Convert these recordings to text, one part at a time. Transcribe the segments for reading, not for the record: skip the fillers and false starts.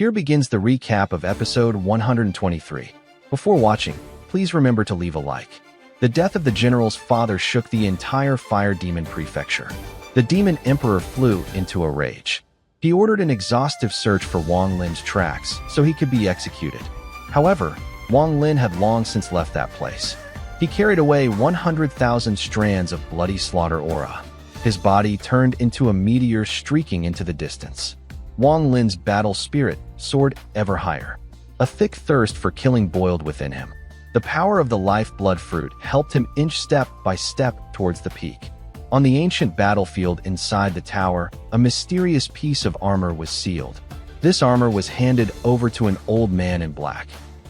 Here begins the recap of episode 123. Before watching, please remember to leave a like. The death of the general's father shook the entire Fire Demon Prefecture. The Demon Emperor flew into a rage. He ordered an exhaustive search for Wang Lin's tracks so he could be executed. However, Wang Lin had long since left that place. He carried away 100,000 strands of bloody slaughter aura. His body turned into a meteor streaking into the distance. Wang Lin's battle spirit soared ever higher. A thick thirst for killing boiled within him. The power of the lifeblood fruit helped him inch step by step towards the peak. On the ancient battlefield inside the tower, a mysterious piece of armor was sealed. This armor was handed over to an old man in black.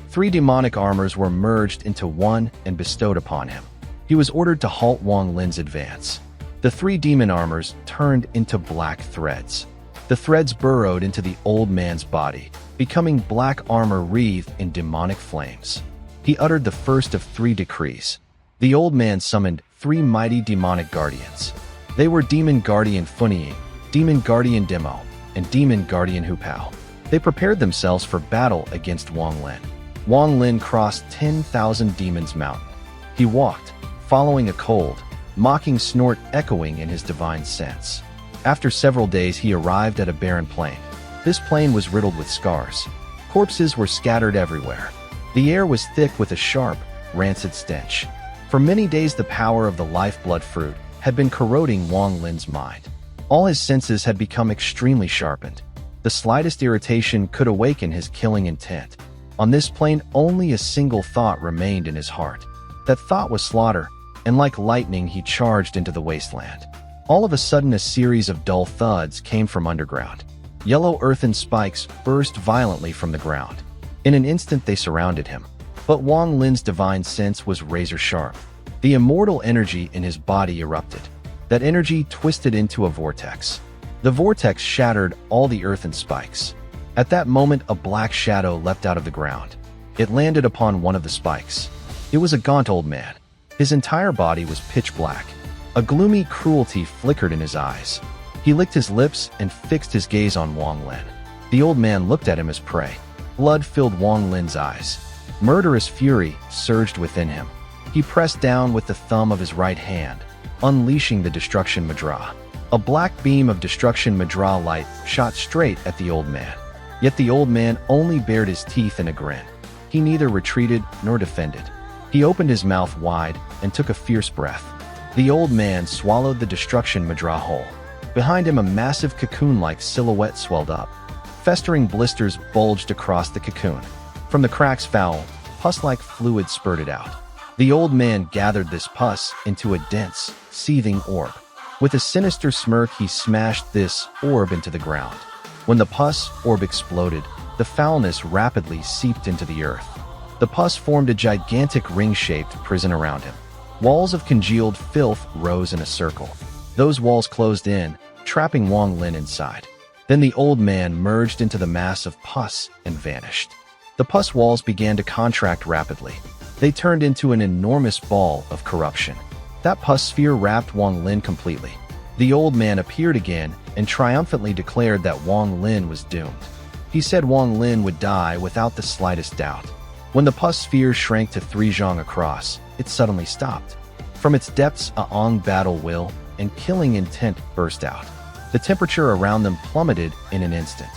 3 demonic armors were merged into one and bestowed upon him. He was ordered to halt Wang Lin's advance. The 3 demon armors turned into black threads. The threads burrowed into the old man's body, becoming black armor wreathed in demonic flames. He uttered the first of 3 decrees. The old man summoned 3 mighty demonic guardians. They were Demon Guardian Funying, Demon Guardian Demo, and Demon Guardian Hupao. They prepared themselves for battle against Wang Lin. Wang Lin crossed 10,000 Demons Mountain. He walked, following a cold, mocking snort echoing in his divine sense. After several days, he arrived at a barren plain. This plain was riddled with scars. Corpses were scattered everywhere. The air was thick with a sharp, rancid stench. For many days, the power of the lifeblood fruit had been corroding Wang Lin's mind. All his senses had become extremely sharpened. The slightest irritation could awaken his killing intent. On this plain, only a single thought remained in his heart. That thought was slaughter, and like lightning, he charged into the wasteland. All of a sudden, a series of dull thuds came from underground. Yellow earthen spikes burst violently from the ground. In an instant, they surrounded him. But Wang Lin's divine sense was razor-sharp. The immortal energy in his body erupted. That energy twisted into a vortex. The vortex shattered all the earthen spikes. At that moment, a black shadow leapt out of the ground. It landed upon one of the spikes. It was a gaunt old man. His entire body was pitch black. A gloomy cruelty flickered in his eyes. He licked his lips and fixed his gaze on Wang Lin. The old man looked at him as prey. Blood filled Wang Lin's eyes. Murderous fury surged within him. He pressed down with the thumb of his right hand, unleashing the Destruction Madra. A black beam of Destruction Madra light shot straight at the old man. Yet the old man only bared his teeth in a grin. He neither retreated nor defended. He opened his mouth wide and took a fierce breath. The old man swallowed the Destruction Madra whole. Behind him, a massive cocoon-like silhouette swelled up. Festering blisters bulged across the cocoon. From the cracks, foul, pus-like fluid spurted out. The old man gathered this pus into a dense, seething orb. With a sinister smirk, he smashed this orb into the ground. When the pus orb exploded, the foulness rapidly seeped into the earth. The pus formed a gigantic ring-shaped prison around him. Walls of congealed filth rose in a circle. Those walls closed in, trapping Wang Lin inside. Then the old man merged into the mass of pus and vanished. The pus walls began to contract rapidly. They turned into an enormous ball of corruption. That pus sphere wrapped Wang Lin completely. The old man appeared again and triumphantly declared that Wang Lin was doomed. He said Wang Lin would die without the slightest doubt. When the pus sphere shrank to 3 zhang across, it suddenly stopped. From its depths, a Ong battle will and killing intent burst out. The temperature around them plummeted in an instant.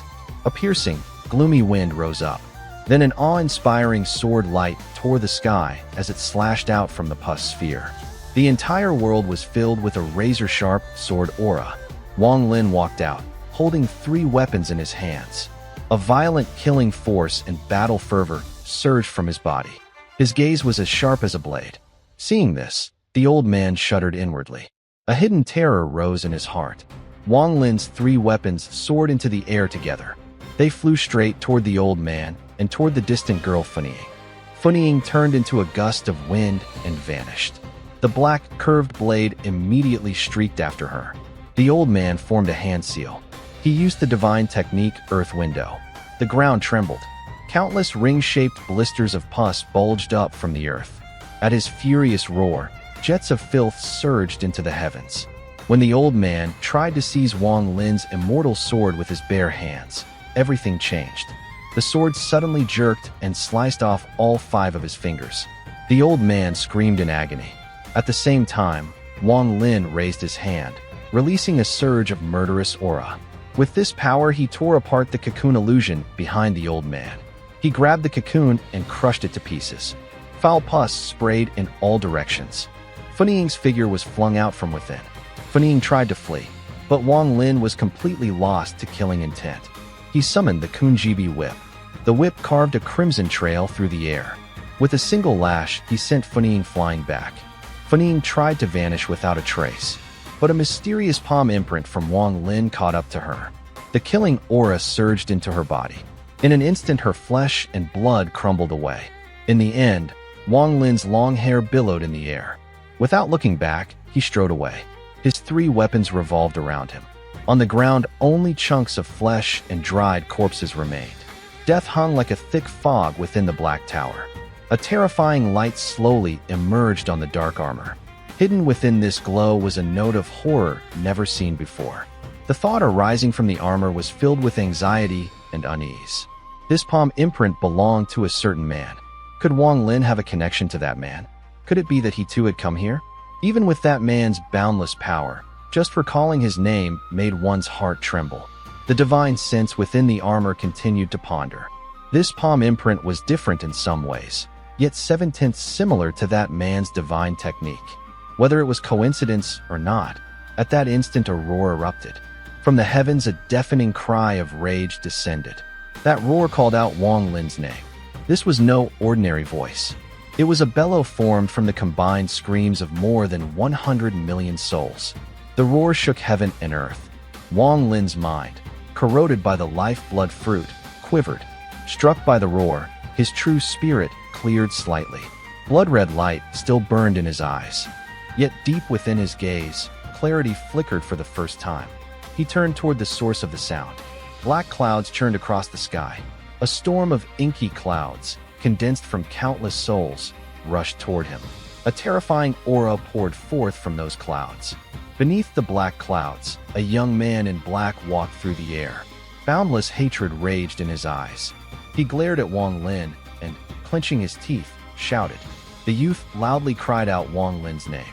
A piercing, gloomy wind rose up. Then an awe-inspiring sword light tore the sky as it slashed out from the pus sphere. The entire world was filled with a razor-sharp sword aura. Wang Lin walked out, holding 3 weapons in his hands. A violent killing force and battle fervor surged from his body. His gaze was as sharp as a blade. Seeing this, the old man shuddered inwardly. A hidden terror rose in his heart. Wang Lin's 3 weapons soared into the air together. They flew straight toward the old man and toward the distant girl Funying. Funying turned into a gust of wind and vanished. The black, curved blade immediately streaked after her. The old man formed a hand seal. He used the divine technique Earth Window. The ground trembled. Countless ring-shaped blisters of pus bulged up from the earth. At his furious roar, jets of filth surged into the heavens. When the old man tried to seize Wang Lin's immortal sword with his bare hands, everything changed. The sword suddenly jerked and sliced off all 5 of his fingers. The old man screamed in agony. At the same time, Wang Lin raised his hand, releasing a surge of murderous aura. With this power, he tore apart the cocoon illusion behind the old man. He grabbed the cocoon and crushed it to pieces. Foul pus sprayed in all directions. Funying's figure was flung out from within. Funying tried to flee, but Wang Lin was completely lost to killing intent. He summoned the Kunjibi whip. The whip carved a crimson trail through the air. With a single lash, he sent Funying flying back. Funying tried to vanish without a trace, but a mysterious palm imprint from Wang Lin caught up to her. The killing aura surged into her body. In an instant, her flesh and blood crumbled away. In the end, Wang Lin's long hair billowed in the air. Without looking back, he strode away. His 3 weapons revolved around him. On the ground, only chunks of flesh and dried corpses remained. Death hung like a thick fog within the Black Tower. A terrifying light slowly emerged on the dark armor. Hidden within this glow was a note of horror never seen before. The thought arising from the armor was filled with anxiety and unease. This palm imprint belonged to a certain man. Could Wang Lin have a connection to that man? Could it be that he too had come here? Even with that man's boundless power, just recalling his name made one's heart tremble. The divine sense within the armor continued to ponder. This palm imprint was different in some ways, yet 7/10 similar to that man's divine technique. Whether it was coincidence or not, at that instant a roar erupted. From the heavens a deafening cry of rage descended. That roar called out Wang Lin's name. This was no ordinary voice. It was a bellow formed from the combined screams of more than 100 million souls. The roar shook heaven and earth. Wang Lin's mind, corroded by the lifeblood fruit, quivered. Struck by the roar, his true spirit cleared slightly. Blood-red light still burned in his eyes. Yet deep within his gaze, clarity flickered for the first time. He turned toward the source of the sound. Black clouds churned across the sky. A storm of inky clouds, condensed from countless souls, rushed toward him. A terrifying aura poured forth from those clouds. Beneath the black clouds, a young man in black walked through the air. Boundless hatred raged in his eyes. He glared at Wang Lin and, clenching his teeth, shouted. The youth loudly cried out Wang Lin's name.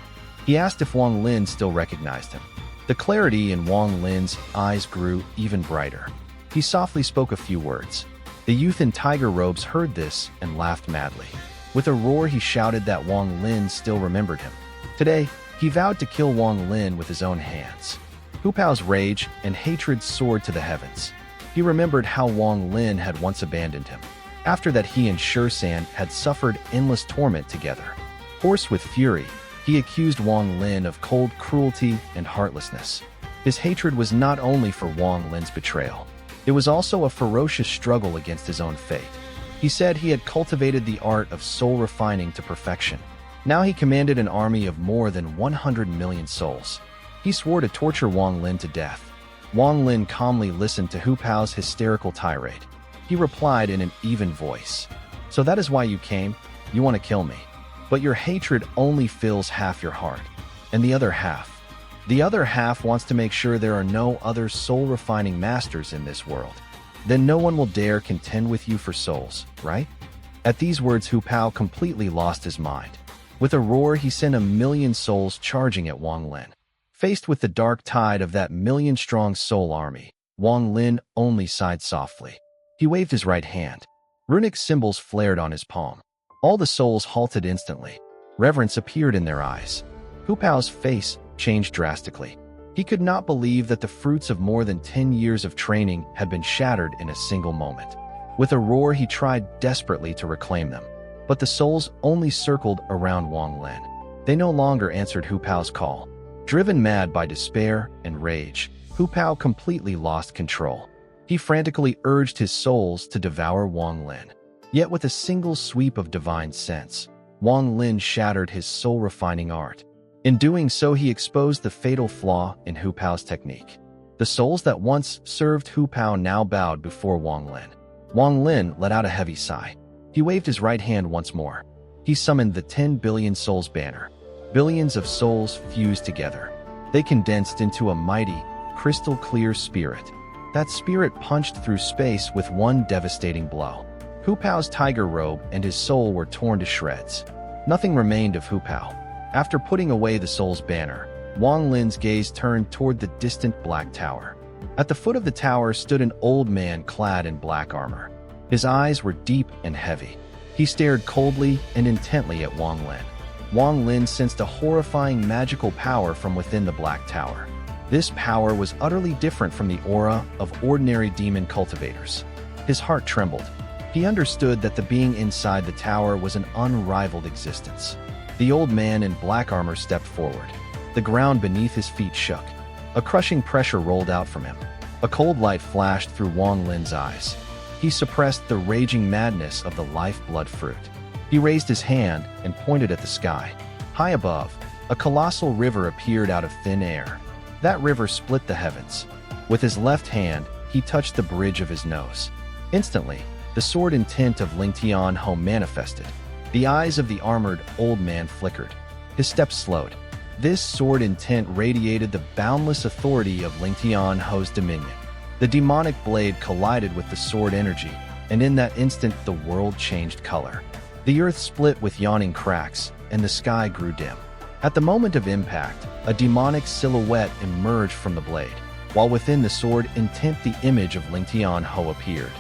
He asked if Wang Lin still recognized him. The clarity in Wang Lin's eyes grew even brighter. He softly spoke a few words. The youth in tiger robes heard this and laughed madly. With a roar, he shouted that Wang Lin still remembered him. Today, he vowed to kill Wang Lin with his own hands. Hu Pao's rage and hatred soared to the heavens. He remembered how Wang Lin had once abandoned him. After that, he and Shursan had suffered endless torment together. Hoarse with fury, he accused Wang Lin of cold cruelty and heartlessness. His hatred was not only for Wang Lin's betrayal. It was also a ferocious struggle against his own fate. He said he had cultivated the art of soul refining to perfection. Now he commanded an army of more than 100 million souls. He swore to torture Wang Lin to death. Wang Lin calmly listened to Hu Pao's hysterical tirade. He replied in an even voice. So that is why you came? You want to kill me. But your hatred only fills half your heart. And the other half? The other half wants to make sure there are no other soul-refining masters in this world. Then no one will dare contend with you for souls, right? At these words, Hu Pao completely lost his mind. With a roar, he sent 1,000,000 souls charging at Wang Lin. Faced with the dark tide of that 1,000,000-strong soul army, Wang Lin only sighed softly. He waved his right hand. Runic symbols flared on his palm. All the souls halted instantly. Reverence appeared in their eyes. Hu Pao's face changed drastically. He could not believe that the fruits of more than 10 years of training had been shattered in a single moment. With a roar, he tried desperately to reclaim them. But the souls only circled around Wang Lin. They no longer answered Hu Pao's call. Driven mad by despair and rage, Hu Pao completely lost control. He frantically urged his souls to devour Wang Lin. Yet with a single sweep of divine sense, Wang Lin shattered his soul-refining art. In doing so, he exposed the fatal flaw in Hu Pao's technique. The souls that once served Hu Pao now bowed before Wang Lin. Wang Lin let out a heavy sigh. He waved his right hand once more. He summoned the 10 billion souls banner. Billions of souls fused together. They condensed into a mighty, crystal-clear spirit. That spirit punched through space with one devastating blow. Hu Pao's tiger robe and his soul were torn to shreds. Nothing remained of Hu Pao. After putting away the soul's banner, Wang Lin's gaze turned toward the distant black tower. At the foot of the tower stood an old man clad in black armor. His eyes were deep and heavy. He stared coldly and intently at Wang Lin. Wang Lin sensed a horrifying magical power from within the black tower. This power was utterly different from the aura of ordinary demon cultivators. His heart trembled. He understood that the being inside the tower was an unrivaled existence. The old man in black armor stepped forward. The ground beneath his feet shook. A crushing pressure rolled out from him. A cold light flashed through Wang Lin's eyes. He suppressed the raging madness of the lifeblood fruit. He raised his hand and pointed at the sky. High above, a colossal river appeared out of thin air. That river split the heavens. With his left hand, he touched the bridge of his nose. Instantly, the sword intent of Ling Tianhou manifested. The eyes of the armored old man flickered. His steps slowed. This sword intent radiated the boundless authority of Ling Tianhou's dominion. The demonic blade collided with the sword energy, and in that instant the world changed color. The earth split with yawning cracks, and the sky grew dim. At the moment of impact, a demonic silhouette emerged from the blade, while within the sword intent the image of Ling Tianhou appeared.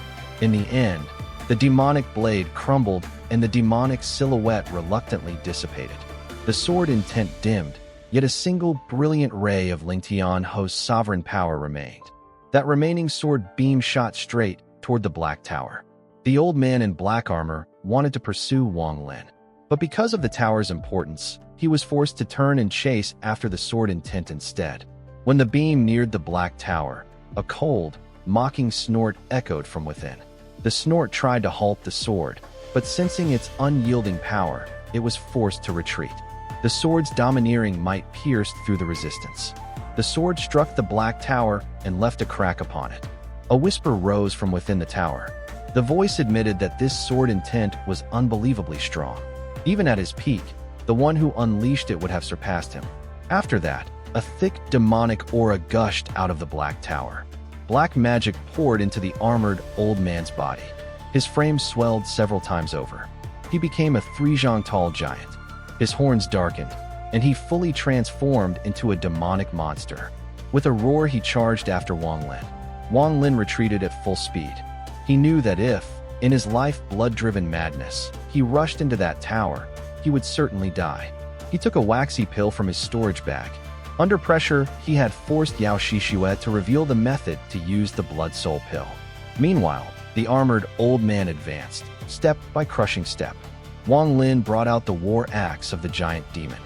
In the end, the demonic blade crumbled and the demonic silhouette reluctantly dissipated. The sword intent dimmed, yet a single brilliant ray of Ling Tianhou's sovereign power remained. That remaining sword beam shot straight toward the black tower. The old man in black armor wanted to pursue Wang Lin, but because of the tower's importance, he was forced to turn and chase after the sword intent instead. When the beam neared the black tower, a cold, mocking snort echoed from within. The snort tried to halt the sword, but sensing its unyielding power, it was forced to retreat. The sword's domineering might pierced through the resistance. The sword struck the black tower and left a crack upon it. A whisper rose from within the tower. The voice admitted that this sword intent was unbelievably strong. Even at his peak, the one who unleashed it would have surpassed him. After that, a thick demonic aura gushed out of the black tower. Black magic poured into the armored old man's body. His frame swelled several times over. He became a 3-zhang-tall giant. His horns darkened, and he fully transformed into a demonic monster. With a roar, he charged after Wang Lin. Wang Lin retreated at full speed. He knew that if, in his life blood-driven madness, he rushed into that tower, he would certainly die. He took a waxy pill from his storage bag. Under pressure, he had forced Yao Shishue to reveal the method to use the blood soul pill. Meanwhile, the armored old man advanced, step by crushing step. Wang Lin brought out the war axe of the giant demon.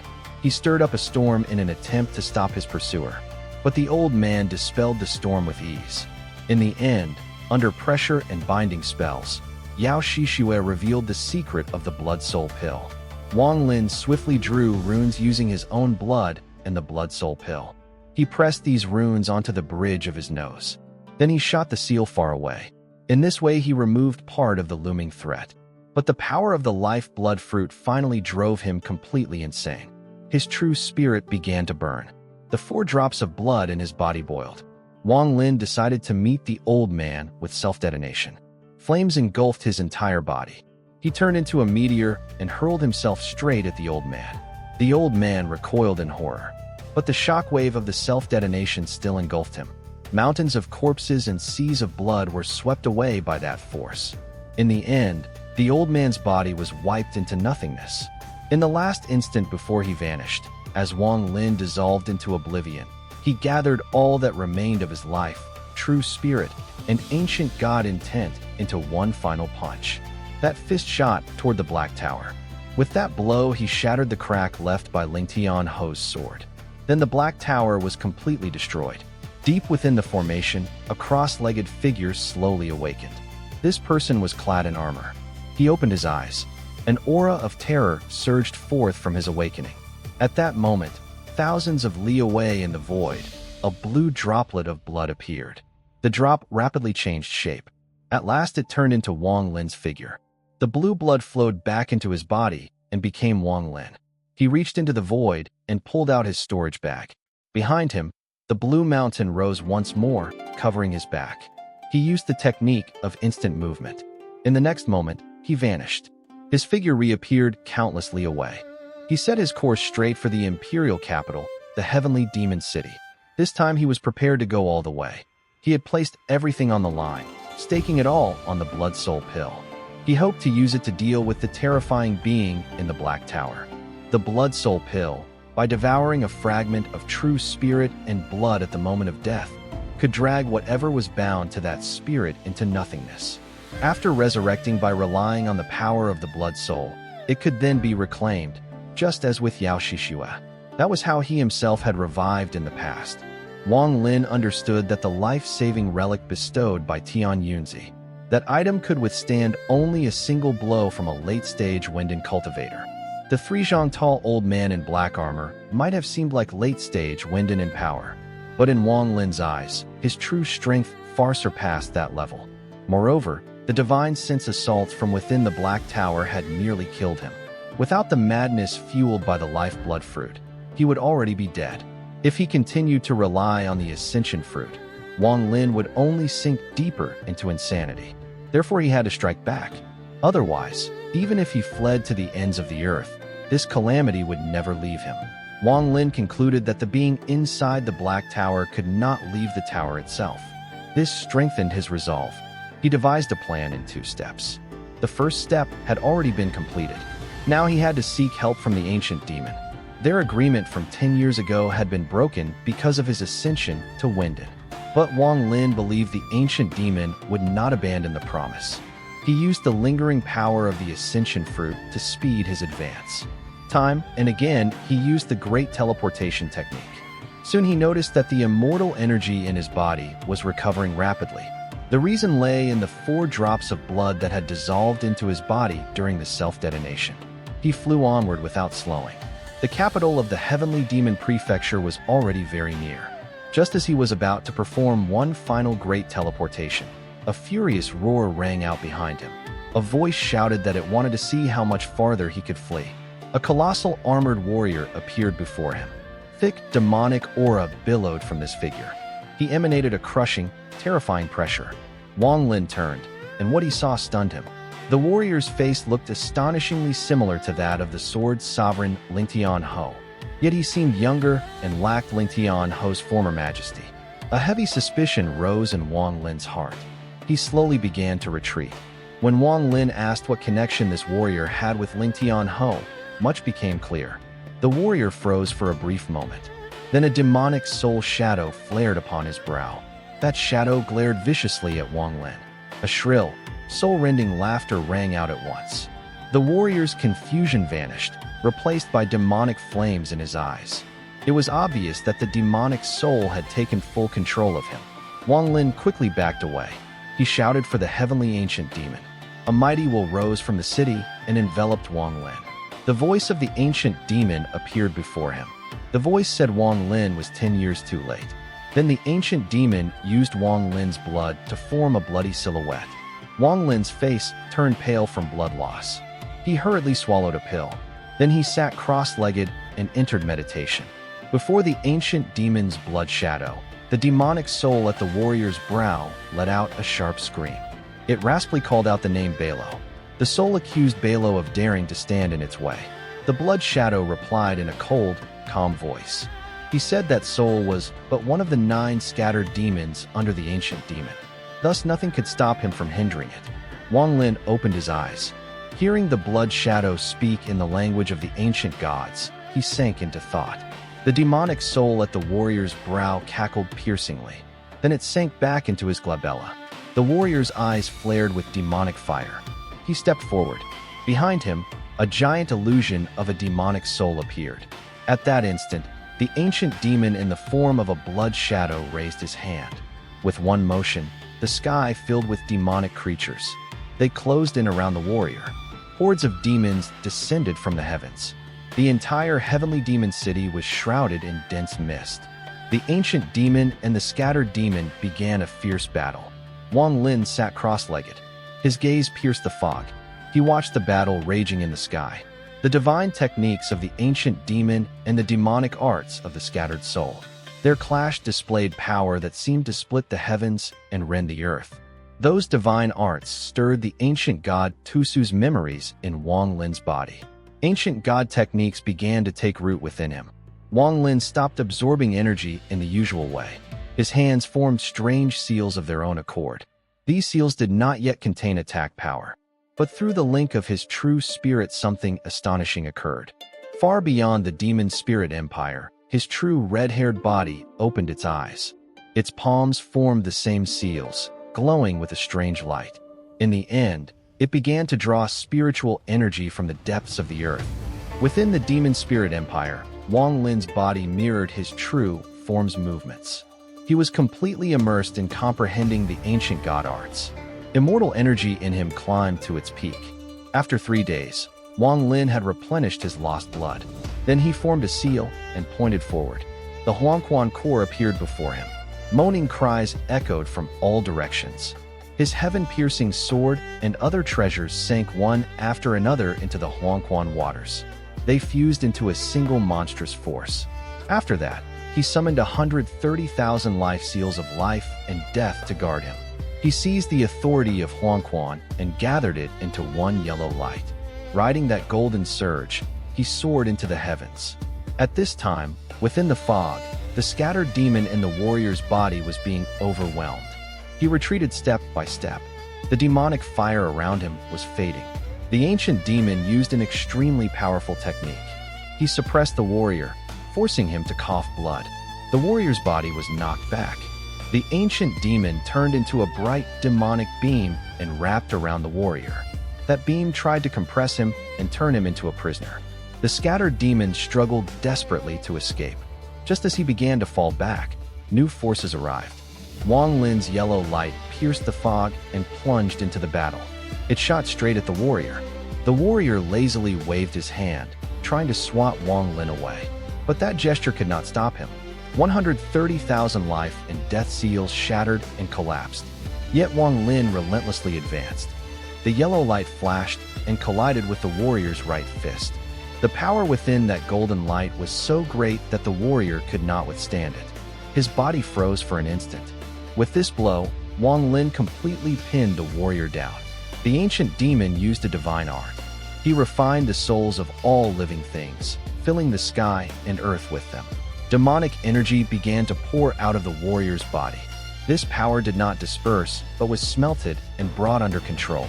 He stirred up a storm in an attempt to stop his pursuer, but the old man dispelled the storm with ease. In the end, under pressure and binding spells, Yao Shishue revealed the secret of the blood soul pill. Wang Lin swiftly drew runes using his own blood and the blood soul pill. He pressed these runes onto the bridge of his nose. Then he shot the seal far away. In this way, he removed part of the looming threat. But the power of the life-blood fruit finally drove him completely insane. His true spirit began to burn. The 4 drops of blood in his body boiled. Wang Lin decided to meet the old man with self-detonation. Flames engulfed his entire body. He turned into a meteor and hurled himself straight at the old man. The old man recoiled in horror, but the shockwave of the self-detonation still engulfed him. Mountains of corpses and seas of blood were swept away by that force. In the end, the old man's body was wiped into nothingness. In the last instant before he vanished, as Wang Lin dissolved into oblivion, he gathered all that remained of his life, true spirit, and ancient god intent into one final punch. That fist shot toward the black tower. With that blow, he shattered the crack left by Ling Tianhou's sword. Then the black tower was completely destroyed. Deep within the formation, a cross-legged figure slowly awakened. This person was clad in armor. He opened his eyes. An aura of terror surged forth from his awakening. At that moment, thousands of li away in the void, a blue droplet of blood appeared. The drop rapidly changed shape. At last it turned into Wang Lin's figure. The blue blood flowed back into his body and became Wang Lin. He reached into the void and pulled out his storage bag. Behind him, The blue mountain rose once more, covering his back. He used the technique of instant movement. In the next moment, he vanished. His figure reappeared countlessly away. He set his course straight for the imperial capital, the heavenly demon city. This time he was prepared to go all the way. He had placed everything on the line, staking it all on the blood soul pill. He hoped to use it to deal with the terrifying being in the Black Tower. The blood soul pill, by devouring a fragment of true spirit and blood at the moment of death, could drag whatever was bound to that spirit into nothingness. After resurrecting by relying on the power of the blood soul, it could then be reclaimed, just as with xianxia. That was how he himself had revived in the past. Wang Lin understood that the life-saving relic bestowed by Tianyunzi, that item could withstand only a single blow from a late-stage Wenden cultivator. The three-zhang-tall old man in black armor might have seemed like late-stage Wenden in power, but in Wang Lin's eyes, his true strength far surpassed that level. Moreover, the divine sense assault from within the Black Tower had nearly killed him. Without the madness fueled by the lifeblood fruit, he would already be dead. If he continued to rely on the ascension fruit, Wang Lin would only sink deeper into insanity. Therefore, he had to strike back. Otherwise, even if he fled to the ends of the earth, this calamity would never leave him. Wang Lin concluded that the being inside the Black Tower could not leave the tower itself. This strengthened his resolve. He devised a plan in 2 steps. The first step had already been completed. Now he had to seek help from the ancient demon. Their agreement from 10 years ago had been broken because of his ascension to Wenden. But Wang Lin believed the ancient demon would not abandon the promise. He used the lingering power of the ascension fruit to speed his advance. Time and again, he used the great teleportation technique. Soon he noticed that the immortal energy in his body was recovering rapidly. The reason lay in the 4 drops of blood that had dissolved into his body during the self-detonation. He flew onward without slowing. The capital of the Heavenly Demon Prefecture was already very near. Just as he was about to perform one final great teleportation, a furious roar rang out behind him. A voice shouted that it wanted to see how much farther he could flee. A colossal armored warrior appeared before him. Thick, demonic aura billowed from this figure. He emanated a crushing, terrifying pressure. Wang Lin turned, and what he saw stunned him. The warrior's face looked astonishingly similar to that of the sword's sovereign Ling Tianho. Yet he seemed younger and lacked Ling Tianho's former majesty. A heavy suspicion rose in Wang Lin's heart. He slowly began to retreat. When Wang Lin asked what connection this warrior had with Ling Tianho, much became clear. The warrior froze for a brief moment. Then a demonic soul shadow flared upon his brow. That shadow glared viciously at Wang Lin. A shrill, soul-rending laughter rang out at once. The warrior's confusion vanished, replaced by demonic flames in his eyes. It was obvious that the demonic soul had taken full control of him. Wang Lin quickly backed away. He shouted for the heavenly ancient demon. A mighty will rose from the city and enveloped Wang Lin. The voice of the ancient demon appeared before him. The voice said Wang Lin was 10 years too late. Then the ancient demon used Wang Lin's blood to form a bloody silhouette. Wang Lin's face turned pale from blood loss. He hurriedly swallowed a pill. Then he sat cross-legged and entered meditation. Before the ancient demon's blood shadow, the demonic soul at the warrior's brow let out a sharp scream. It raspily called out the name Balo. The soul accused Balo of daring to stand in its way. The blood shadow replied in a cold, calm voice. He said that soul was but one of the 9 scattered demons under the ancient demon. Thus nothing could stop him from hindering it. Wang Lin opened his eyes. Hearing the blood shadow speak in the language of the ancient gods, he sank into thought. The demonic soul at the warrior's brow cackled piercingly. Then it sank back into his glabella. The warrior's eyes flared with demonic fire. He stepped forward. Behind him, a giant illusion of a demonic soul appeared. At that instant, the ancient demon in the form of a blood shadow raised his hand. With one motion, the sky filled with demonic creatures. They closed in around the warrior. Hordes of demons descended from the heavens. The entire heavenly demon city was shrouded in dense mist. The ancient demon and the scattered demon began a fierce battle. Wang Lin sat cross-legged. His gaze pierced the fog. He watched the battle raging in the sky. The divine techniques of the ancient demon and the demonic arts of the scattered soul. Their clash displayed power that seemed to split the heavens and rend the earth. Those divine arts stirred the ancient god Tusu's memories in Wang Lin's body. Ancient god techniques began to take root within him. Wang Lin stopped absorbing energy in the usual way. His hands formed strange seals of their own accord. These seals did not yet contain attack power. But through the link of his true spirit, something astonishing occurred. Far beyond the demon spirit empire, his true red-haired body opened its eyes. Its palms formed the same seals, glowing with a strange light. In the end, it began to draw spiritual energy from the depths of the earth. Within the demon spirit empire, Wang Lin's body mirrored his true form's movements. He was completely immersed in comprehending the ancient god arts. Immortal energy in him climbed to its peak. After 3 days, Wang Lin had replenished his lost blood. Then he formed a seal and pointed forward. The Huangquan core appeared before him. Moaning cries echoed from all directions. His heaven-piercing sword and other treasures sank one after another into the Huangquan waters. They fused into a single monstrous force. After that, he summoned 130,000 life seals of life and death to guard him. He seized the authority of Huangquan and gathered it into one yellow light. Riding that golden surge, he soared into the heavens. At this time, within the fog, the scattered demon in the warrior's body was being overwhelmed. He retreated step by step. The demonic fire around him was fading. The ancient demon used an extremely powerful technique. He suppressed the warrior, forcing him to cough blood. The warrior's body was knocked back. The ancient demon turned into a bright demonic beam and wrapped around the warrior. That beam tried to compress him and turn him into a prisoner. The scattered demon struggled desperately to escape. Just as he began to fall back, new forces arrived. Wang Lin's yellow light pierced the fog and plunged into the battle. It shot straight at the warrior. The warrior lazily waved his hand, trying to swat Wang Lin away. But that gesture could not stop him. 130,000 life and death seals shattered and collapsed. Yet Wang Lin relentlessly advanced. The yellow light flashed and collided with the warrior's right fist. The power within that golden light was so great that the warrior could not withstand it. His body froze for an instant. With this blow, Wang Lin completely pinned the warrior down. The ancient demon used a divine art. He refined the souls of all living things, filling the sky and earth with them. Demonic energy began to pour out of the warrior's body. This power did not disperse, but was smelted and brought under control.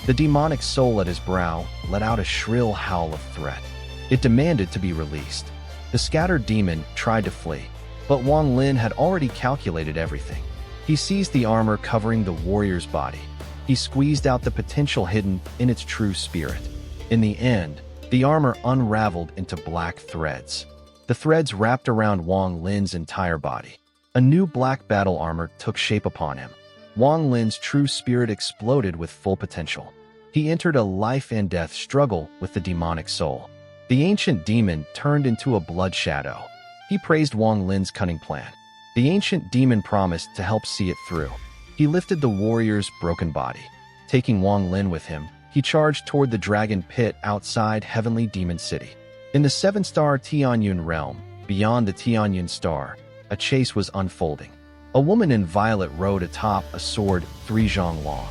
The demonic soul at his brow let out a shrill howl of threat. It demanded to be released. The scattered demon tried to flee, but Wang Lin had already calculated everything. He seized the armor covering the warrior's body. He squeezed out the potential hidden in its true spirit. In the end, the armor unraveled into black threads. The threads wrapped around Wang Lin's entire body. A new black battle armor took shape upon him. Wang Lin's true spirit exploded with full potential. He entered a life and death struggle with the demonic soul. The ancient demon turned into a blood shadow. He praised Wang Lin's cunning plan. The ancient demon promised to help see it through. He lifted the warrior's broken body. Taking Wang Lin with him, he charged toward the dragon pit outside Heavenly Demon City. In the 7-star Tianyun realm, beyond the Tianyun star, a chase was unfolding. A woman in violet rode atop a sword 3 zhang long.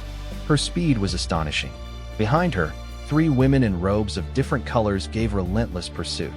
Her speed was astonishing. Behind her, 3 women in robes of different colors gave relentless pursuit.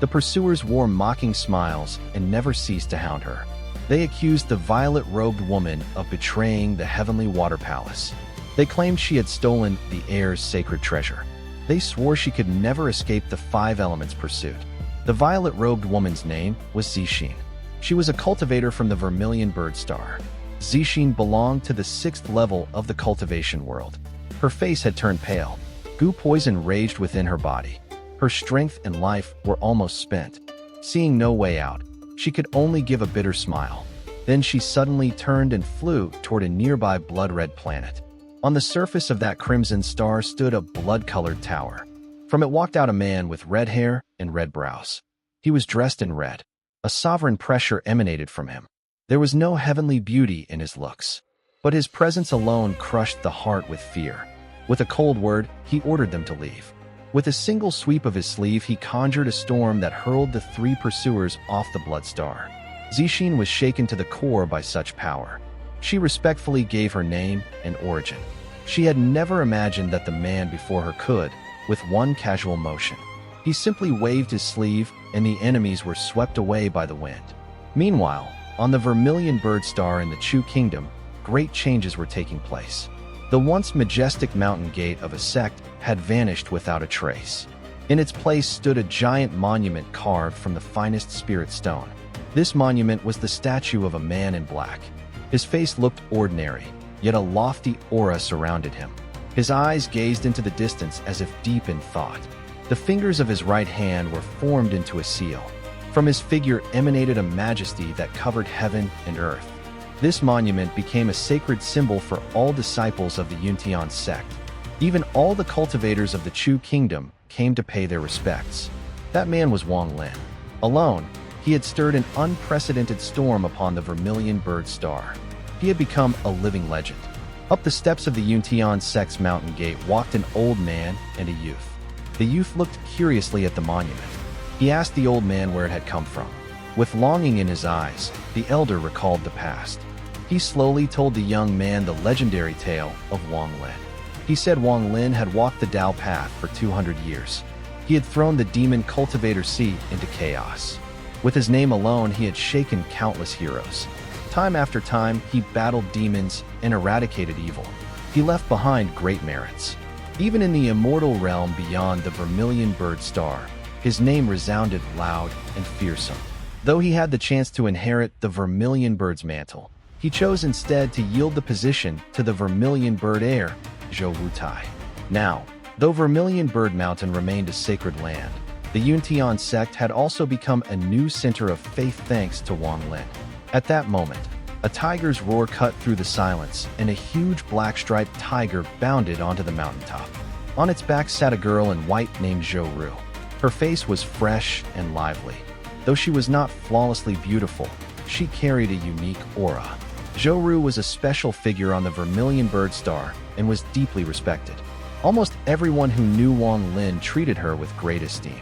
The pursuers wore mocking smiles and never ceased to hound her. They accused the violet-robed woman of betraying the heavenly water palace. They claimed she had stolen the air's sacred treasure. They swore she could never escape the 5 elements pursuit. The violet-robed woman's name was Zixin. She was a cultivator from the Vermilion Bird Star. Zixin belonged to the 6th level of the cultivation world. Her face had turned pale. Goo poison raged within her body. Her strength and life were almost spent. Seeing no way out, she could only give a bitter smile. Then she suddenly turned and flew toward a nearby blood-red planet. On the surface of that crimson star stood a blood-colored tower. From it walked out a man with red hair and red brows. He was dressed in red. A sovereign pressure emanated from him. There was no heavenly beauty in his looks, but his presence alone crushed the heart with fear. With a cold word, he ordered them to leave. With a single sweep of his sleeve, he conjured a storm that hurled the 3 pursuers off the blood star. Zixin was shaken to the core by such power. She respectfully gave her name and origin. She had never imagined that the man before her could, with one casual motion. He simply waved his sleeve, and the enemies were swept away by the wind. Meanwhile, on the Vermilion Bird Star in the Chu Kingdom, great changes were taking place. The once majestic mountain gate of a sect had vanished without a trace. In its place stood a giant monument carved from the finest spirit stone. This monument was the statue of a man in black. His face looked ordinary, yet a lofty aura surrounded him. His eyes gazed into the distance as if deep in thought. The fingers of his right hand were formed into a seal. From his figure emanated a majesty that covered heaven and earth. This monument became a sacred symbol for all disciples of the Yuntian sect. Even all the cultivators of the Chu Kingdom came to pay their respects. That man was Wang Lin. Alone, he had stirred an unprecedented storm upon the Vermilion Bird Star. He had become a living legend. Up the steps of the Yuntian sect's mountain gate walked an old man and a youth. The youth looked curiously at the monument. He asked the old man where it had come from. With longing in his eyes, the elder recalled the past. He slowly told the young man the legendary tale of Wang Lin. He said Wang Lin had walked the Tao path for 200 years. He had thrown the demon cultivator seed into chaos. With his name alone, he had shaken countless heroes. Time after time, he battled demons and eradicated evil. He left behind great merits. Even in the immortal realm beyond the Vermilion Bird Star, his name resounded loud and fearsome. Though he had the chance to inherit the Vermilion Bird's mantle, he chose instead to yield the position to the Vermilion Bird heir, Zhou Wutai. Now, though Vermilion Bird Mountain remained a sacred land, the Yuntian sect had also become a new center of faith thanks to Wang Lin. At that moment, a tiger's roar cut through the silence, and a huge black-striped tiger bounded onto the mountaintop. On its back sat a girl in white named Zhou Ru. Her face was fresh and lively. Though she was not flawlessly beautiful, she carried a unique aura. Zhou Ru was a special figure on the Vermilion Bird Star and was deeply respected. Almost everyone who knew Wang Lin treated her with great esteem.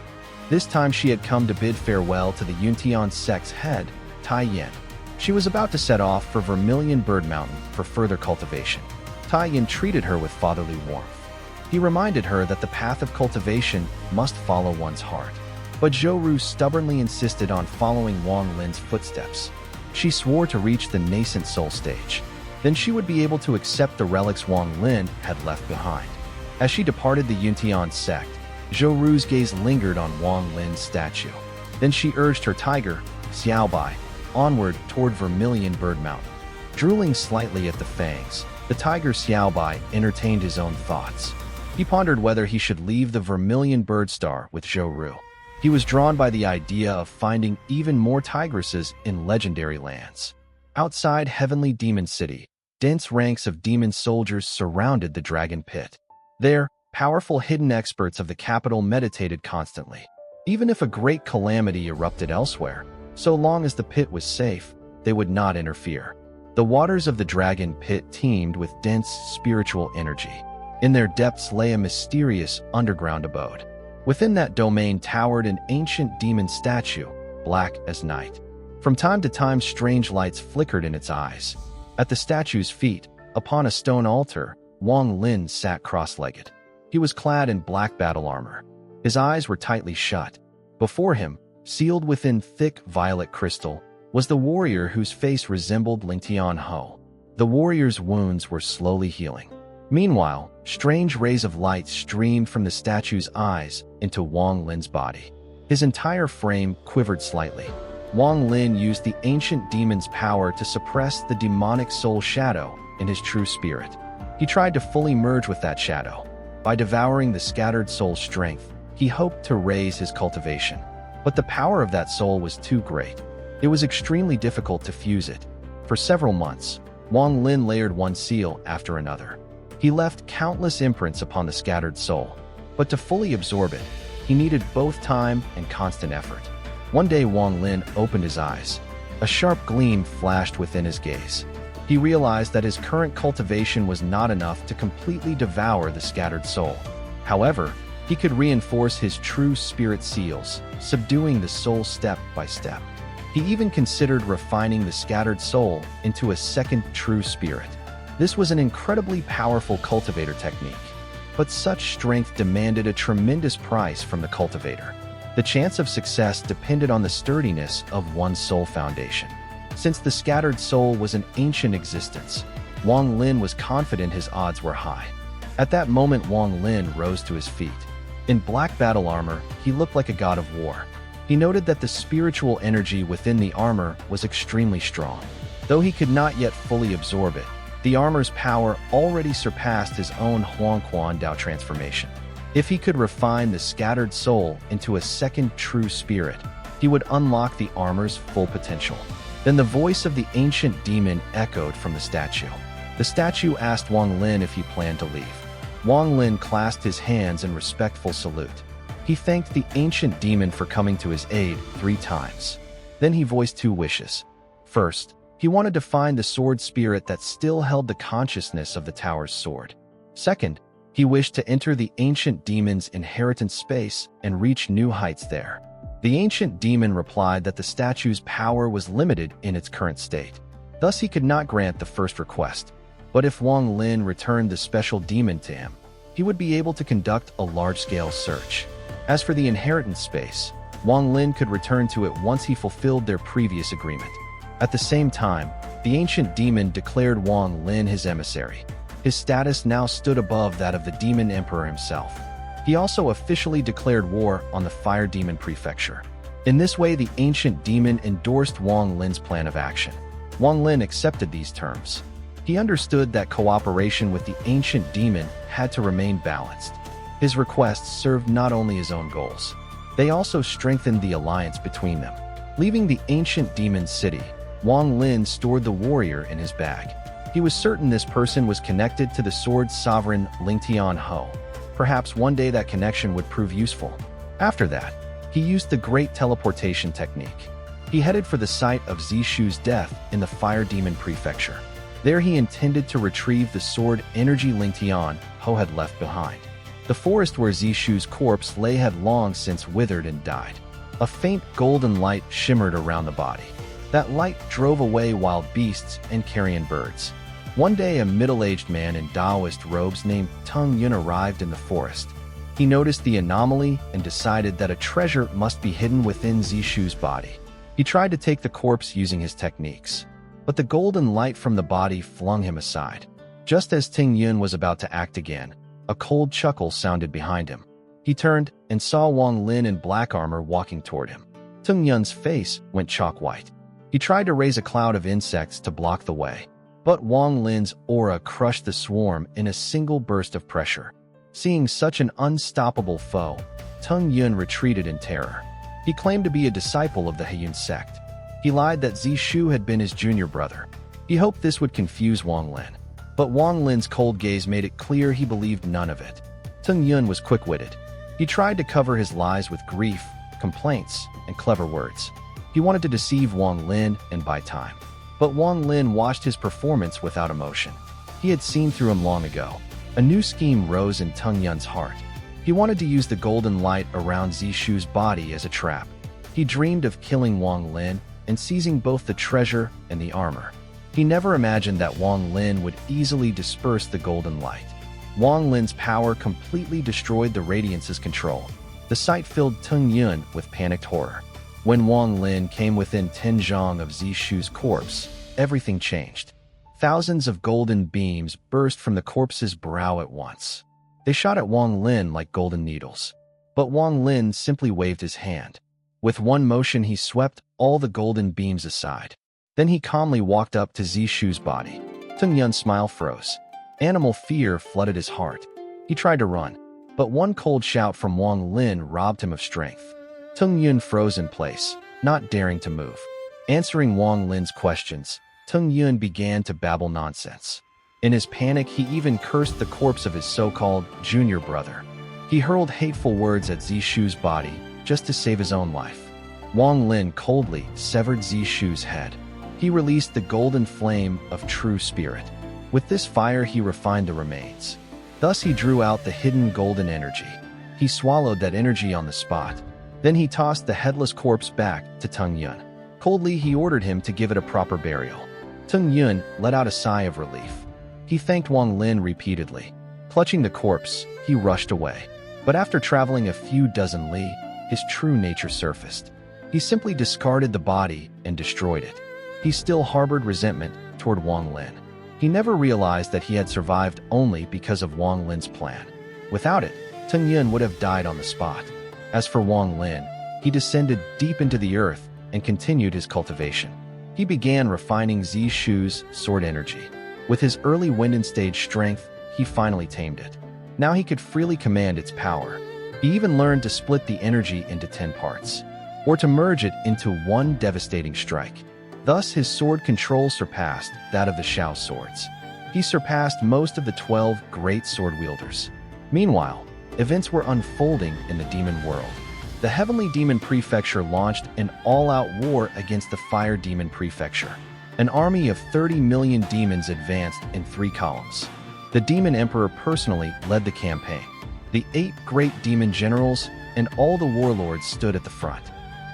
This time she had come to bid farewell to the Yuntian sect's head, Tai Yin. She was about to set off for Vermilion Bird Mountain for further cultivation. Tai Yin treated her with fatherly warmth. He reminded her that the path of cultivation must follow one's heart. But Zhou Ru stubbornly insisted on following Wang Lin's footsteps. She swore to reach the nascent soul stage. Then she would be able to accept the relics Wang Lin had left behind. As she departed the Yuntian sect, Zhou Ru's gaze lingered on Wang Lin's statue. Then she urged her tiger, Xiaobai, onward toward Vermilion Bird Mountain. Drooling slightly at the fangs, the tiger Xiaobai entertained his own thoughts. He pondered whether he should leave the Vermilion Bird Star with Zhou Ru. He was drawn by the idea of finding even more tigresses in legendary lands. Outside Heavenly Demon City, dense ranks of demon soldiers surrounded the dragon pit. There, powerful hidden experts of the capital meditated constantly. Even if a great calamity erupted elsewhere, so long as the pit was safe, they would not interfere. The waters of the dragon pit teemed with dense spiritual energy. In their depths lay a mysterious underground abode. Within that domain towered an ancient demon statue, black as night. From time to time, strange lights flickered in its eyes. At the statue's feet, upon a stone altar, Wang Lin sat cross-legged. He was clad in black battle armor. His eyes were tightly shut. Before him, sealed within thick violet crystal, was the warrior whose face resembled Ling Tianho. The warrior's wounds were slowly healing. Meanwhile, strange rays of light streamed from the statue's eyes into Wang Lin's body. His entire frame quivered slightly. Wang Lin used the ancient demon's power to suppress the demonic soul shadow in his true spirit. He tried to fully merge with that shadow. By devouring the scattered soul's strength, he hoped to raise his cultivation. But the power of that soul was too great. It was extremely difficult to fuse it. For several months, Wang Lin layered one seal after another. He left countless imprints upon the scattered soul. But to fully absorb it, he needed both time and constant effort. One day Wang Lin opened his eyes. A sharp gleam flashed within his gaze. He realized that his current cultivation was not enough to completely devour the scattered soul. However, he could reinforce his true spirit seals, subduing the soul step by step. He even considered refining the scattered soul into a second true spirit. This was an incredibly powerful cultivator technique, but such strength demanded a tremendous price from the cultivator. The chance of success depended on the sturdiness of one's soul foundation. Since the scattered soul was an ancient existence, Wang Lin was confident his odds were high. At that moment, Wang Lin rose to his feet. In black battle armor, he looked like a god of war. He noted that the spiritual energy within the armor was extremely strong. Though he could not yet fully absorb it, the armor's power already surpassed his own Huangquan Dao transformation. If he could refine the scattered soul into a second true spirit, he would unlock the armor's full potential. Then the voice of the ancient demon echoed from the statue. The statue asked Wang Lin if he planned to leave. Wang Lin clasped his hands in respectful salute. He thanked the ancient demon for coming to his aid 3 times. Then he voiced 2 wishes. First, he wanted to find the sword spirit that still held the consciousness of the tower's sword. Second, he wished to enter the ancient demon's inheritance space and reach new heights there. The ancient demon replied that the statue's power was limited in its current state. Thus he could not grant the first request. But if Wang Lin returned the special demon to him, he would be able to conduct a large-scale search. As for the inheritance space, Wang Lin could return to it once he fulfilled their previous agreement. At the same time, the ancient demon declared Wang Lin his emissary. His status now stood above that of the demon emperor himself. He also officially declared war on the fire demon prefecture. In this way, the ancient demon endorsed Wang Lin's plan of action. Wang Lin accepted these terms. He understood that cooperation with the ancient demon had to remain balanced. His requests served not only his own goals, they also strengthened the alliance between them. Leaving the ancient demon's city, Wang Lin stored the warrior in his bag. He was certain this person was connected to the sword's sovereign Lingtian Ho. Perhaps one day that connection would prove useful. After that, he used the great teleportation technique. He headed for the site of Zishu's death in the fire demon prefecture. There he intended to retrieve the sword energy Lingtian Ho had left behind. The forest where Zishu's corpse lay had long since withered and died. A faint golden light shimmered around the body. That light drove away wild beasts and carrion birds. One day, a middle-aged man in Taoist robes named Tung Yun arrived in the forest. He noticed the anomaly and decided that a treasure must be hidden within Zishu's body. He tried to take the corpse using his techniques, but the golden light from the body flung him aside. Just as Ting Yun was about to act again, a cold chuckle sounded behind him. He turned and saw Wang Lin in black armor walking toward him. Ting Yun's face went chalk white. He tried to raise a cloud of insects to block the way, but Wang Lin's aura crushed the swarm in a single burst of pressure. Seeing such an unstoppable foe, Tung Yun retreated in terror. He claimed to be a disciple of the Heiyun sect. He lied that Zishu had been his junior brother. He hoped this would confuse Wang Lin, but Wang Lin's cold gaze made it clear he believed none of it. Tung Yun was quick-witted. He tried to cover his lies with grief, complaints, and clever words. He wanted to deceive Wang Lin and buy time. But Wang Lin watched his performance without emotion. He had seen through him long ago. A new scheme rose in Tung Yun's heart. He wanted to use the golden light around Zishu's body as a trap. He dreamed of killing Wang Lin and seizing both the treasure and the armor. He never imagined that Wang Lin would easily disperse the golden light. Wang Lin's power completely destroyed the Radiance's control. The sight filled Tung Yun with panicked horror. When Wang Lin came within 10 zhang of Zishu's corpse, everything changed. Thousands of golden beams burst from the corpse's brow at once. They shot at Wang Lin like golden needles. But Wang Lin simply waved his hand. With one motion, he swept all the golden beams aside. Then he calmly walked up to Zishu's body. Tung Yun's smile froze. Animal fear flooded his heart. He tried to run, but one cold shout from Wang Lin robbed him of strength. Tung Yun froze in place, not daring to move. Answering Wang Lin's questions, Tung Yun began to babble nonsense. In his panic, he even cursed the corpse of his so-called junior brother. He hurled hateful words at Zishu's body just to save his own life. Wang Lin coldly severed Zishu's head. He released the golden flame of true spirit. With this fire, he refined the remains. Thus, he drew out the hidden golden energy. He swallowed that energy on the spot. Then he tossed the headless corpse back to Tung Yun. Coldly, he ordered him to give it a proper burial. Tung Yun let out a sigh of relief. He thanked Wang Lin repeatedly. Clutching the corpse, he rushed away. But after traveling a few dozen li, his true nature surfaced. He simply discarded the body and destroyed it. He still harbored resentment toward Wang Lin. He never realized that he had survived only because of Wang Lin's plan. Without it, Tung Yun would have died on the spot. As for Wang Lin, he descended deep into the earth and continued his cultivation. He began refining Zishu's sword energy. With his early Winden stage strength, he finally tamed it. Now he could freely command its power. He even learned to split the energy into 10 parts, or to merge it into one devastating strike. Thus, his sword control surpassed that of the Shao swords. He surpassed most of the 12 great sword wielders. Meanwhile, events were unfolding in the demon world. The Heavenly Demon Prefecture launched an all-out war against the Fire Demon Prefecture. An army of 30 million demons advanced in 3 columns. The Demon Emperor personally led the campaign. The 8 great demon generals and all the warlords stood at the front.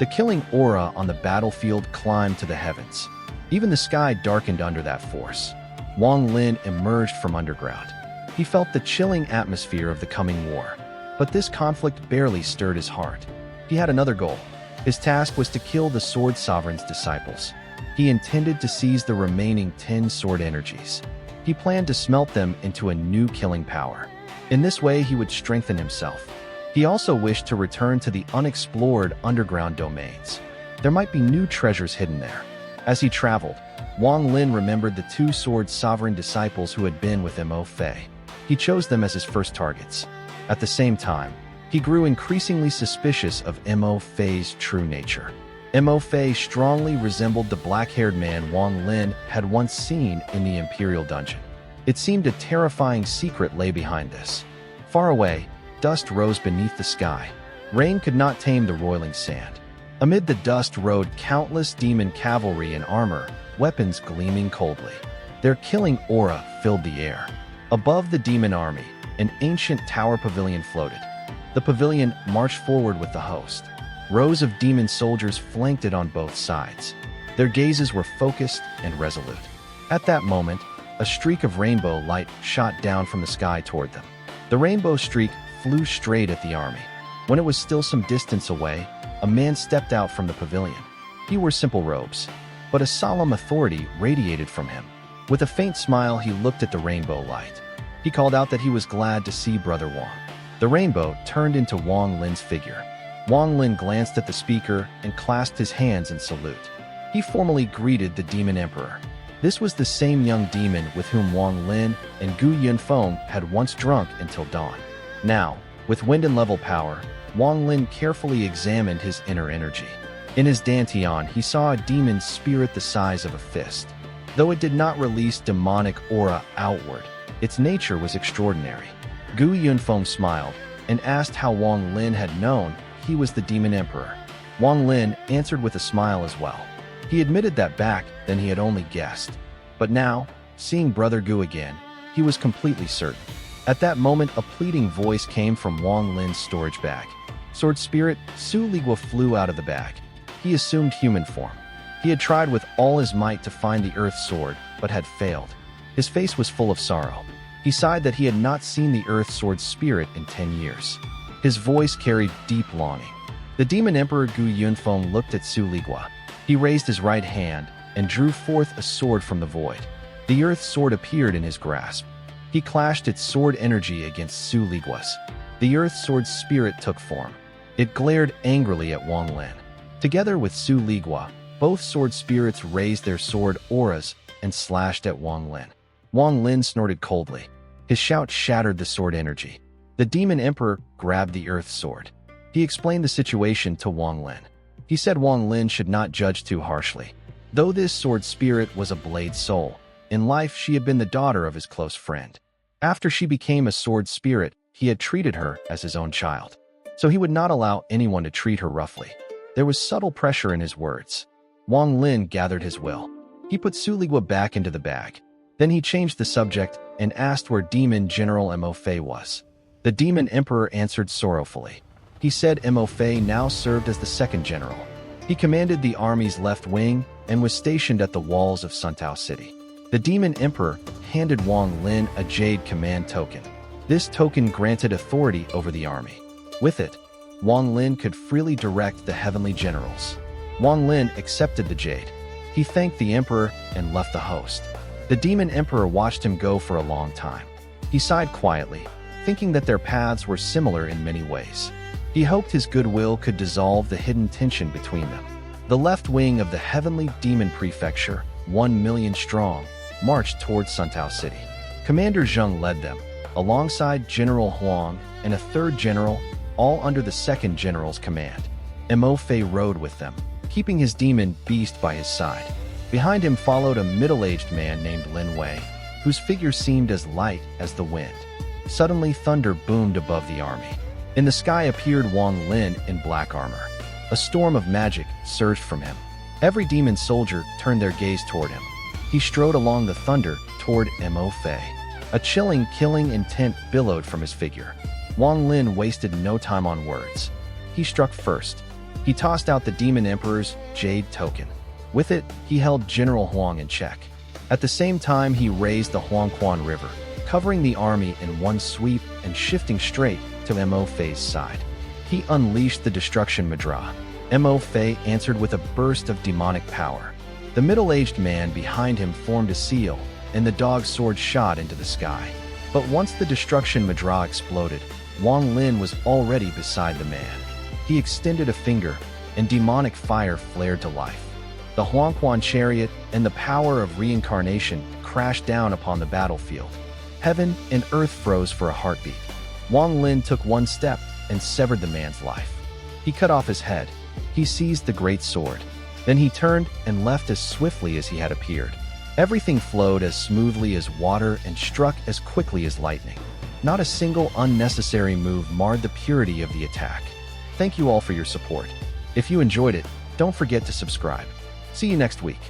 The killing aura on the battlefield climbed to the heavens. Even the sky darkened under that force. Wang Lin emerged from underground. He felt the chilling atmosphere of the coming war. But this conflict barely stirred his heart. He had another goal. His task was to kill the Sword Sovereign's disciples. He intended to seize the remaining 10 sword energies. He planned to smelt them into a new killing power. In this way, he would strengthen himself. He also wished to return to the unexplored underground domains. There might be new treasures hidden there. As he traveled, Wang Lin remembered the 2 Sword Sovereign disciples who had been with Mo Fei. He chose them as his first targets. At the same time, he grew increasingly suspicious of Mo Fei's true nature. Mo Fei strongly resembled the black-haired man Wang Lin had once seen in the Imperial Dungeon. It seemed a terrifying secret lay behind this. Far away, dust rose beneath the sky. Rain could not tame the roiling sand. Amid the dust rode countless demon cavalry in armor, weapons gleaming coldly. Their killing aura filled the air. Above the demon army, an ancient tower pavilion floated. The pavilion marched forward with the host. Rows of demon soldiers flanked it on both sides. Their gazes were focused and resolute. At that moment, a streak of rainbow light shot down from the sky toward them. The rainbow streak flew straight at the army. When it was still some distance away, a man stepped out from the pavilion. He wore simple robes, but a solemn authority radiated from him. With a faint smile, he looked at the rainbow light. He called out that he was glad to see Brother Wang. The rainbow turned into Wang Lin's figure. Wang Lin glanced at the speaker and clasped his hands in salute. He formally greeted the Demon Emperor. This was the same young demon with whom Wang Lin and Gu Yunfeng had once drunk until dawn. Now, with Winden level power, Wang Lin carefully examined his inner energy. In his dantian, he saw a demon spirit the size of a fist. Though it did not release demonic aura outward, its nature was extraordinary. Gu Yunfeng smiled and asked how Wang Lin had known he was the Demon Emperor. Wang Lin answered with a smile as well. He admitted that back then he had only guessed. But now, seeing Brother Gu again, he was completely certain. At that moment, a pleading voice came from Wang Lin's storage bag. Sword Spirit Su Ligua flew out of the bag. He assumed human form. He had tried with all his might to find the Earth Sword, but had failed. His face was full of sorrow. He sighed that he had not seen the Earth Sword Spirit in 10 years. His voice carried deep longing. The Demon Emperor Gu Yunfeng looked at Su Ligua. He raised his right hand and drew forth a sword from the void. The Earth Sword appeared in his grasp. He clashed its sword energy against Su Ligua's. The Earth Sword's spirit took form. It glared angrily at Wang Lin. Together with Su Ligua, both sword spirits raised their sword auras and slashed at Wang Lin. Wang Lin snorted coldly. His shout shattered the sword energy. The Demon Emperor grabbed the Earth Sword. He explained the situation to Wang Lin. He said Wang Lin should not judge too harshly. Though this sword spirit was a blade soul, in life she had been the daughter of his close friend. After she became a sword spirit, he had treated her as his own child. So he would not allow anyone to treat her roughly. There was subtle pressure in his words. Wang Lin gathered his will. He put Su Ligua back into the bag. Then he changed the subject and asked where Demon General Mo Fei was. The Demon Emperor answered sorrowfully. He said Mo Fei now served as the second general. He commanded the army's left wing and was stationed at the walls of Suntao City. The Demon Emperor handed Wang Lin a jade command token. This token granted authority over the army. With it, Wang Lin could freely direct the heavenly generals. Wang Lin accepted the jade. He thanked the emperor and left the host. The Demon Emperor watched him go for a long time. He sighed quietly, thinking that their paths were similar in many ways. He hoped his goodwill could dissolve the hidden tension between them. The left wing of the heavenly demon prefecture, 1,000,000 strong, marched towards Suntao City. Commander Zheng led them, alongside General Huang and a third general, all under the second general's command. Mo Fei rode with them, keeping his demon beast by his side. Behind him followed a middle-aged man named Lin Wei, whose figure seemed as light as the wind. Suddenly, thunder boomed above the army. In the sky appeared Wang Lin in black armor. A storm of magic surged from him. Every demon soldier turned their gaze toward him. He strode along the thunder toward Mo Fei. A chilling, killing intent billowed from his figure. Wang Lin wasted no time on words. He struck first. He tossed out the Demon Emperor's jade token. With it, he held General Huang in check. At the same time, he raised the Huangquan River, covering the army in one sweep and shifting straight to Mo Fei's side. He unleashed the Destruction Madra. Mo Fei answered with a burst of demonic power. The middle-aged man behind him formed a seal, and the dog's sword shot into the sky. But once the Destruction Madra exploded, Wang Lin was already beside the man. He extended a finger, and demonic fire flared to life. The Huangquan chariot and the power of reincarnation crashed down upon the battlefield. Heaven and earth froze for a heartbeat. Wang Lin took one step and severed the man's life. He cut off his head. He seized the great sword. Then he turned and left as swiftly as he had appeared. Everything flowed as smoothly as water and struck as quickly as lightning. Not a single unnecessary move marred the purity of the attack. Thank you all for your support. If you enjoyed it, don't forget to subscribe. See you next week.